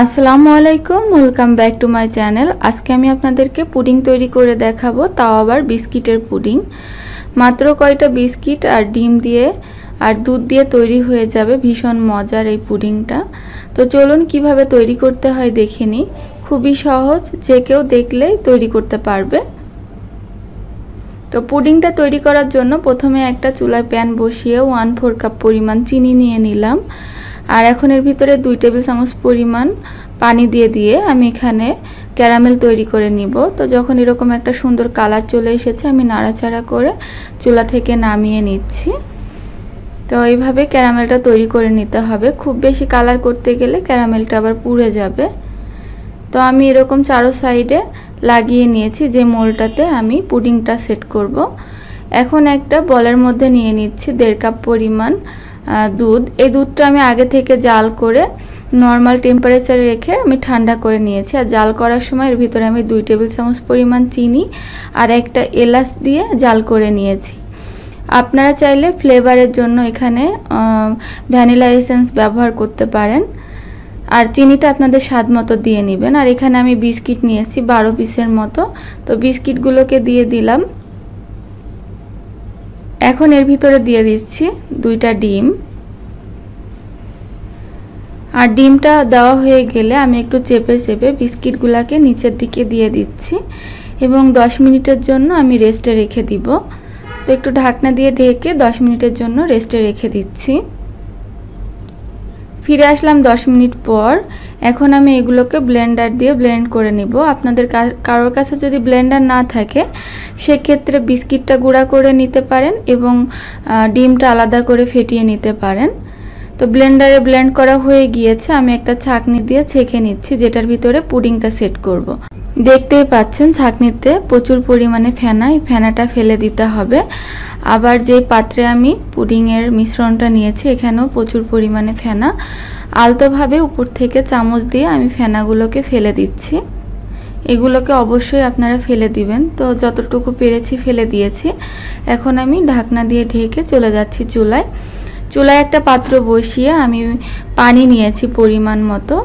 আসসালামু আলাইকুম, welcome back to my channel. আজকে আমি আপনাদেরকে পুডিং তৈরি করে দেখাবো, তাও আবার বিস্কিটের পুডিং। মাত্র কয়টা বিস্কিট আর ডিম দিয়ে আর দুধ দিয়ে তৈরি হয়ে যাবে ভীষণ মজার এই পুডিংটা। তো চলুন কিভাবে তৈরি করতে হয় দেখে নিই। খুবই সহজ, যে কেউ দেখলেই তৈরি করতে পারবে। তো পুডিংটা তৈরি করার জন্য প্রথমে একটা চুলায় প্যান বসিয়ে 1/4 কাপ পরিমাণ চিনি নিয়ে নিলাম। আর এখন এর ভিতরে 2 টেবিল চামচ পরিমাণ পানি দিয়ে আমি এখানে ক্যারামেল তৈরি করে নিব। তো যখন এরকম একটা সুন্দর কালার চলে এসেছে, আমি নাড়াচাড়া করে চুলা থেকে নামিয়ে নিচ্ছি। তো এইভাবে ক্যারামেলটা তৈরি করে নিতে হবে। খুব বেশি কালার করতে গেলে ক্যারামেলটা আবার পুড়ে যাবে। তো আমি এরকম চারো সাইডে লাগিয়ে নিয়েছি, যে মোলটাতে আমি পুডিংটা সেট করব। এখন একটা বলের মধ্যে নিয়ে নিচ্ছি 1.5 কাপ পরিমাণ দুধ। এই দুধটা আমি আগে থেকে জাল করে নর্মাল টেম্পারেচারে রেখে আমি ঠান্ডা করে নিয়েছি। আর জাল করার সময় এর ভিতরে আমি 2 টেবিল চামচ পরিমাণ চিনি আর একটা এলাচ দিয়ে জাল করে নিয়েছি। আপনারা চাইলে ফ্লেভারের জন্য এখানে ভ্যানিলা এসেন্স ব্যবহার করতে পারেন। আর চিনিটা আপনাদের স্বাদ মতো দিয়ে নেবেন। আর এখানে আমি বিস্কিট নিয়েছি 12 পিসের মতো। তো বিস্কিটগুলোকে দিয়ে দিলাম। এখন এর ভিতরে দিয়ে দিচ্ছি 2টা ডিম। আর ডিমটা দেওয়া হয়ে গেলে আমি একটু চেপে চেপে বিস্কিটগুলোকে নিচের দিকে দিয়ে দিচ্ছি এবং 10 মিনিটের জন্য আমি রেস্টে রেখে দিব। তো একটু ঢাকনা দিয়ে ঢেকে 10 মিনিটের জন্য রেস্টে রেখে দিচ্ছি। ফিরে আসলাম 10 মিনিট পর। এখন আমি এগুলোকে ব্লেন্ডার দিয়ে ব্লেন্ড করে নিব। আপনাদের কারোর কাছে যদি ব্লেন্ডার না থাকে, সেক্ষেত্রে বিস্কিটটা গুঁড়া করে নিতে পারেন এবং ডিমটা আলাদা করে ফেটিয়ে নিতে পারেন। তো ব্লেন্ডারে ব্লেন্ড করা হয়ে গিয়েছে। আমি একটা ছাঁকনি দিয়ে ছেঁকে নিচ্ছি, যেটার ভিতরে পুডিংটা সেট করব। দেখতেই পাচ্ছেন ছাঁকনিতে প্রচুর পরিমাণে ফেনা, এই ফেনাটা ফেলে দিতে হবে। আবার যে পাত্রে আমি পুডিংয়ের মিশ্রণটা নিয়েছি, এখানেও প্রচুর পরিমাণে ফেনা। আলতোভাবে উপর থেকে চামচ দিয়ে আমি ফেনাগুলোকে ফেলে দিচ্ছি। এগুলোকে অবশ্যই আপনারা ফেলে দিবেন। তো যতটুকু পেরেছি ফেলে দিয়েছি। এখন আমি ঢাকনা দিয়ে ঢেকে চলে যাচ্ছি চুলায়। চুলায় একটা পাত্র বসিয়ে আমি পানি নিয়েছি পরিমাণ মতো।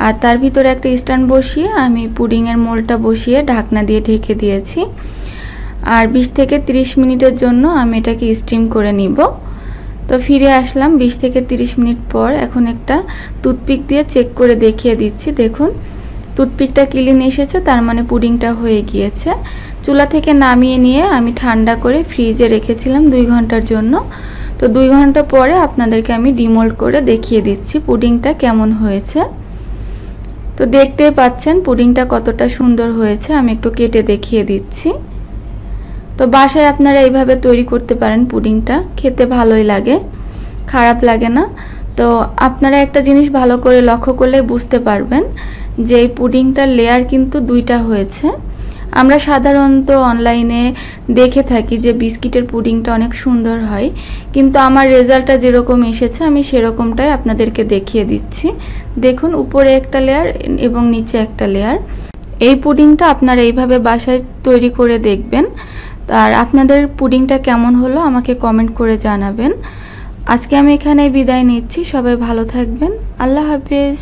আর তার ভিতরে একটা স্ট্যান্ড বসিয়ে আমি পুডিংয়ের মোলটা বসিয়ে ঢাকনা দিয়ে ঢেকে দিয়েছি। আর 20 থেকে 30 মিনিটের জন্য আমি এটাকে স্টিম করে নিব। তো ফিরে আসলাম 20 থেকে 30 মিনিট পর। এখন একটা টুথপিক দিয়ে চেক করে দেখিয়ে দিচ্ছি। দেখুন টুথপিকটা ক্লিন এসেছে, তার মানে পুডিংটা হয়ে গিয়েছে। চুলা থেকে নামিয়ে নিয়ে আমি ঠান্ডা করে ফ্রিজে রেখেছিলাম 2 ঘন্টার জন্য। তো 2 ঘন্টা পরে আপনাদেরকে আমি ডিমোল্ড করে দেখিয়ে দিচ্ছি পুডিংটা কেমন হয়েছে। তো দেখতেই পাচ্ছেন পুডিংটা কতটা সুন্দর হয়েছে। আমি একটু কেটে দেখিয়ে দিচ্ছি। তো বাসায় আপনারা এইভাবে তৈরি করতে পারেন। পুডিংটা খেতে ভালোই লাগে, খারাপ লাগে না। তো আপনারা একটা জিনিস ভালো করে লক্ষ্য করলে বুঝতে পারবেন যে এই পুডিংটার লেয়ার কিন্তু 2টা হয়েছে। আমরা সাধারণত অনলাইনে দেখে থাকি যে বিস্কিটের পুডিংটা অনেক সুন্দর হয়, কিন্তু আমার রেজাল্টটা যেরকম এসেছে আমি সেরকমটাই আপনাদেরকে দেখিয়ে দিচ্ছি। দেখুন উপরে একটা লেয়ার এবং নিচে একটা লেয়ার। এই পুডিংটা আপনারা এইভাবে বাসায় তৈরি করে দেখবেন। আর আপনাদের পুডিংটা কেমন হলো আমাকে কমেন্ট করে জানাবেন। আজকে আমি এখানে বিদায় নিচ্ছি। সবাই ভালো থাকবেন। আল্লাহ হাফেজ।